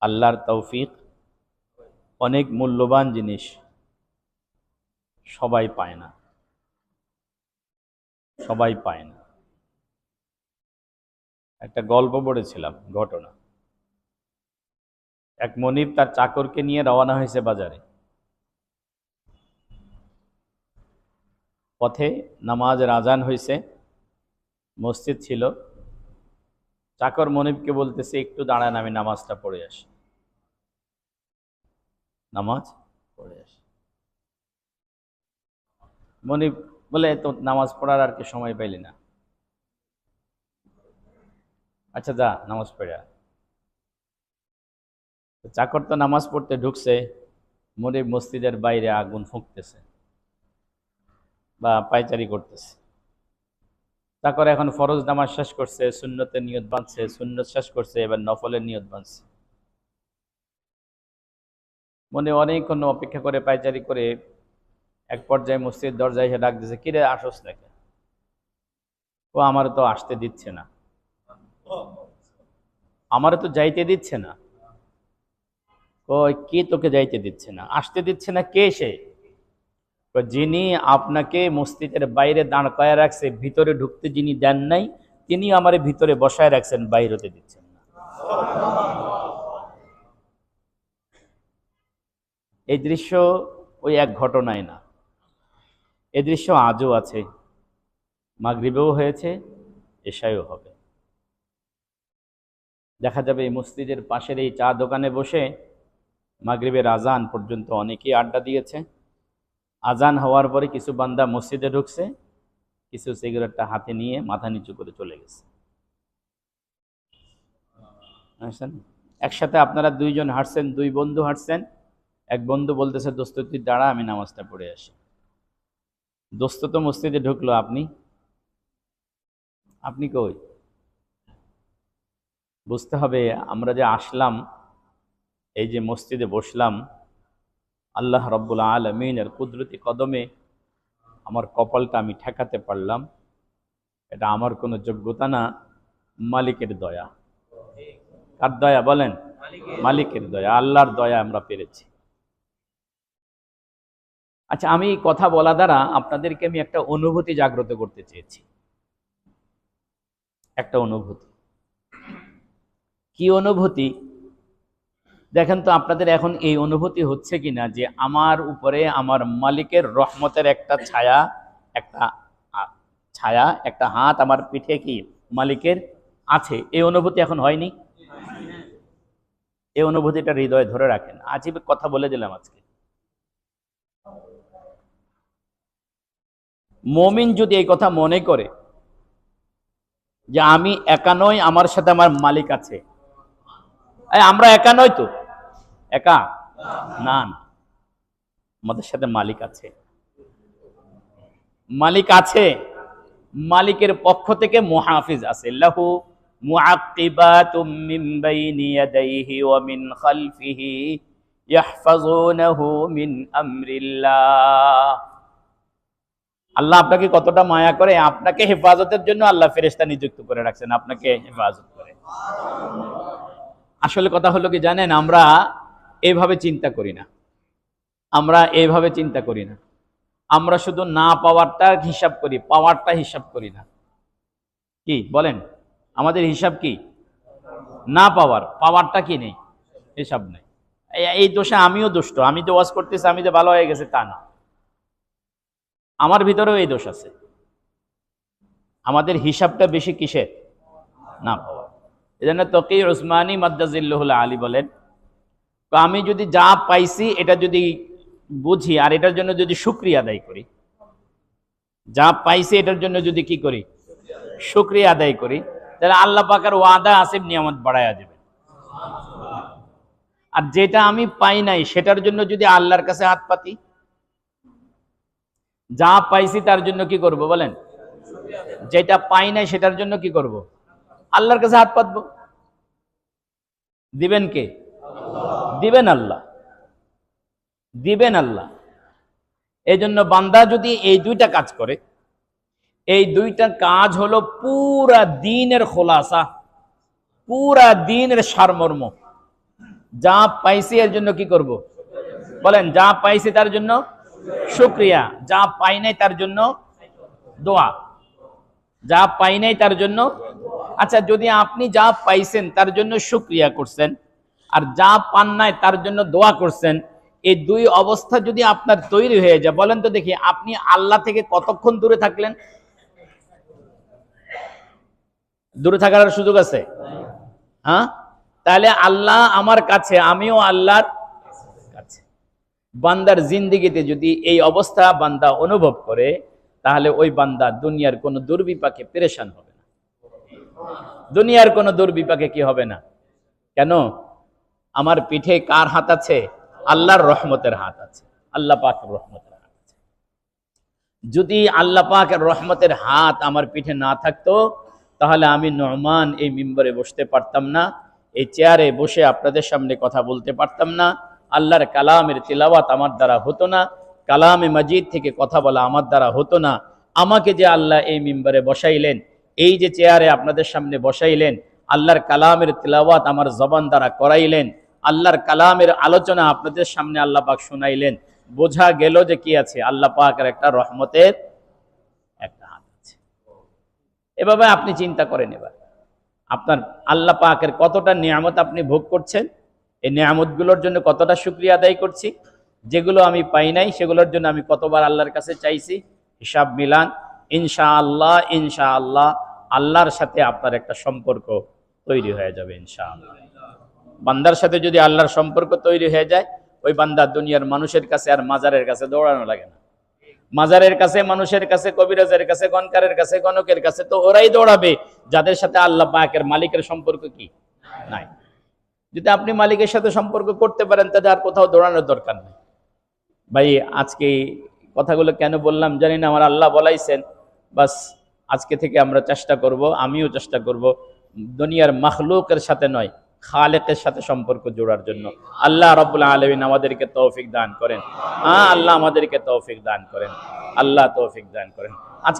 আল্লাহর তৌফিক অনেক মূল্যবান জিনিস, সবাই পায় না, সবাই পায় না। একটা গল্প পড়েছিলাম, ঘটনা। এক মনিব তার চাকরকে নিয়ে রওনা হয়েছে বাজারে। পথে নামাজের আজান হয়েছে, মসজিদ ছিল। চাকর মনিবকে বলতেছে, একটু দাঁড়ান, আমি নামাজটা পড়ে আসি, নামাজ পড়ে আসি। মনিব বলে, তো নামাজ পড়ার আর কি সময় পাইলি না? আচ্ছা যা, নামাজ পড়ে আয়। চাকর তো নামাজ পড়তে ঢুকছে, মনিব মসজিদের বাইরে আগুন ফুঁকতেছে বা পায়চারি করতেছে। চাকর এখন ফরজ নামাজ শেষ করছে, সুন্নতের নিয়ত বাঁধছে, সুন্নত শেষ করছে, এবার নফলের নিয়ত বাঁধছে। মনে অনেকক্ষণ অপেক্ষা করে পায়চারি করে এক পর্যায়ে মসজিদ দরজায় এসে ডাক দিছে, কিরে আসস নাকি? ও আমার তো আসতে দিচ্ছে না, আমার তো যাইতে দিচ্ছে না। ও কে তোকে যাইতে দিচ্ছে না, আসতে দিচ্ছে না? কে সে? যিনি আপনাকে মসজিদের বাইরে দাঁড় করায় রাখছে, ভিতরে ঢুকতে যিনি দেন নাই, তিনি আমার ভিতরে বসায় রাখছেন, বাইরে হতে দিচ্ছেন না। এই দৃশ্য ওই এক ঘটনায় না, এই দৃশ্য আজও আছে। মাগরিবেও হয়েছে, এশায়ও হবে। দেখা যাবে এই মসজিদের পাশের এই চা দোকানে বসে মাগরিবের আজান পর্যন্ত অনেকেই আড্ডা দিয়েছে। আজান হওয়ার পরে কিছু বান্দা মসজিদে ঢুকছে, কিছু সিগারেটটা হাতে নিয়ে মাথা নিচু করে চলে গেছে। একসাথে আপনারা দুইজন হাঁটছেন, দুই বন্ধু হাঁটছেন, এক বন্ধু বলতেছে, দোস্ত তুই দাঁড়া, আমি নামাজটা পড়ে আসি। দোস্ত তো মসজিদে ঢুকলো, আপনি আপনি কই? বুঝতে হবে, আমরা যে আসলাম, এই যে মসজিদে বসলাম, আল্লাহ রাব্বুল আলামিনের কুদরতি কদমে আমার কপালটা আমি ঠেকাতে পারলাম, এটা আমার কোনো যোগ্যতা না, মালিকের দয়া। কার দয়া বলেন? মালিকের দয়া, আল্লাহর দয়া আমরা পেরেছি। আচ্ছা, আমি কথা বলা দ্বারা আপনাদেরকে আমি একটা অনুভূতি জাগ্রত করতে চেয়েছি। একটা অনুভূতি। কি অনুভূতি? দেখেন তো আপনাদের এখন এই অনুভূতি হচ্ছে কিনা যে আমার উপরে আমার মালিকের রহমতের একটা ছায়া, একটা ছায়া, একটা হাত আমার পিঠে কি মালিকের আছে, এই অনুভূতি এখন হয়নি? এই অনুভূতিটা হৃদয়ে ধরে রাখেন। আজীব কথা বলে দিলাম আজকে। মুমিন যদি এই কথা মনে করে যে আমি একা নই, আমার সাথে আমার মালিক আছে। আমরা একা নই তো, একা না, আমাদের সাথে মালিক আছে, মালিক আছে। মালিকের পক্ষ থেকে মুহাফিজ আছে, লাহু মুআক্কিবাতুম মিন বাইনি ইয়াদাইহি ওয়া মিন খালফিহি ইয়াহফাজুনাহু মিন আমরিল্লাহ। আল্লাহ আপনাকে কতটা মায়া করে, আপনাকে হেফাজতের জন্য আল্লাহ ফেরেশতা নিযুক্ত করে রাখছেন, আপনাকে হেফাজত করে। আসলে কথা হলো কি জানেন, আমরা এইভাবে চিন্তা করি না, আমরা এইভাবে চিন্তা করি না। আমরা শুধু না পাওয়ারটা হিসাব করি, পাওয়ারটা হিসাব করি না। কি বলেন? আমাদের হিসাব কি? না পাওয়ার, পাওয়ারটা কি নেই, হিসাব নেই। এই দোষে আমিও দুষ্ট, আমি যে ওয়াজ করতেছি আমি যে ভালো হয়ে গেছে তা না, আমার ভিতরেও এই দোষ আছে। আমাদের হিসাবটা বেশি কিসের? না পাওয়ার। এজন্য তকি উসমানী মাদ্দাজিল্লাহুল আলী বলেন, আমি যদি যা পাইছি এটা যদি বুঝি আর এটার জন্য যদি শুকরিয়া আদায় করি, যা পাইছি এটার জন্য যদি কি করি, শুকরিয়া আদায় করি, তাহলে আল্লাহ পাকের ওয়াদা আসিফ নিয়ামত বাড়ায়া দেবে। আর যেটা আমি পাই নাই সেটার জন্য যদি আল্লাহর কাছে হাত পাতি, যা পাইছি তার জন্য কি করব বলেন? যেটা পাই নাই সেটার জন্য কি করব? আল্লাহর কাছে হাত পাতবো। দিবেন কে? দিবেন আল্লাহ, দিবেন আল্লাহ। এই জন্য বান্দা যদি এই দুইটা কাজ করে, এই দুইটা কাজ হলো পুরা দ্বীনের খোলাসা, পুরা দ্বীনের সারমর্ম। যা পাইছি এর জন্য কি করব? বলেন, যা পাইছি তার জন্য শুকরিয়া, যা পাই নাই তার জন্য দোয়া। যা পাই নাই তার জন্য, আচ্ছা যদি আপনি যা পাইছেন তার জন্য শুকরিয়া করছেন আর যা পান নাই তার জন্য দোয়া করছেন, এই দুই অবস্থা যদি আপনার তৈরি হয়ে যায়, বলেন তো দেখি আপনি আল্লাহ থেকে কতক্ষণ দূরে থাকলেন? দূরে থাকার আর সুযোগ আছে? হ্যাঁ, তাহলে আল্লাহ আমার কাছে, আমিও আল্লাহর কাছে। বান্দার জিন্দিগিতে যদি এই অবস্থা বান্দা অনুভব করে, তাহলে ওই বান্দা দুনিয়ার কোন দুর্বিপাকে পেরেশান হবে না। দুনিয়ার কোন দুর্বিপাকে কি হবে না? কেন? আমার পিঠে কার হাত আছে? আল্লাহর রহমতের হাত আছে, আল্লাহ পাকের রহমতের হাত আছে। যদি আল্লাহ পাকের রহমতের হাত আমার পিঠে না থাকতো, তাহলে আমি নুমান এই মিম্বরে বসতে পারতাম না, এই চেয়ারে বসে আপনাদের সামনে কথা বলতে পারতাম না, আল্লাহর কালামের তিলাওয়াত আমার দ্বারা হতো না, কালামে মাজিদ থেকে কথা বলা আমার দ্বারা হতো না। আমাকে যে আল্লাহ এই মিম্বরে বসাইলেন, এই যে চেয়ারে আপনাদের সামনে বসাইলেন, আল্লাহর কালামের তিলাওয়াত আমার জবান দ্বারা করাইলেন, আল্লাহর কালামের আলোচনা আপনাদের সামনে আল্লাহ পাক শুনাইলেন, বোঝা গেল যে কি আছে? আল্লাহ পাকের একটা রহমতের একটা হাত আছে। এভাবে আপনি চিন্তা করেন, এবার আপনার আল্লাহ পাকের কতটা নিয়ামত আপনি ভোগ করছেন, এই নিয়ামতগুলোর জন্য কতটা শুকরিয়া আদায় করছি, যেগুলো আমি পাই নাই সেগুলোর জন্য আমি কতবার আল্লাহর কাছে চাইছি, হিসাব মিলান। ইনশাআল্লাহ ইনশাআল্লাহ আল্লাহর সাথে আপনার একটা সম্পর্ক তৈরি হয়ে যাবে ইনশাআল্লাহ। বান্দার সাথে যদি আল্লাহর সম্পর্ক তৈরি হয়ে যায়, ওই বান্দা দুনিয়ার মানুষের কাছে আর মাজারের কাছে দৌড়ানো লাগে না। মাজারের কাছে, মানুষের কাছে, কবিরাজের কাছে, গণকারের কাছে, গণকের কাছে তো ওরাই দৌড়াবে যাদের সাথে আল্লাহ পাকের মালিকের সম্পর্ক কি নাই। যদি আপনি মালিকের সাথে সম্পর্ক করতে পারেন, তাদের আর কোথাও দৌড়ানোর দরকার নেই। ভাই আজকে কথাগুলো কেন বললাম জানি না, আমার আল্লাহ বলাইছেন, বাস আজকে থেকে আমরা চেষ্টা করব, আমিও চেষ্টা করব দুনিয়ার মাখলুকের সাথে নয়, খালেকের সাথে সম্পর্ক জোড়ার জন্য। আল্লাহ রাব্বুল আলামিন আমাদেরকে তৌফিক দান করেন। আল্লাহ আমাদেরকে তৌফিক দান করেন, আল্লাহ তৌফিক দান করেন। আজকে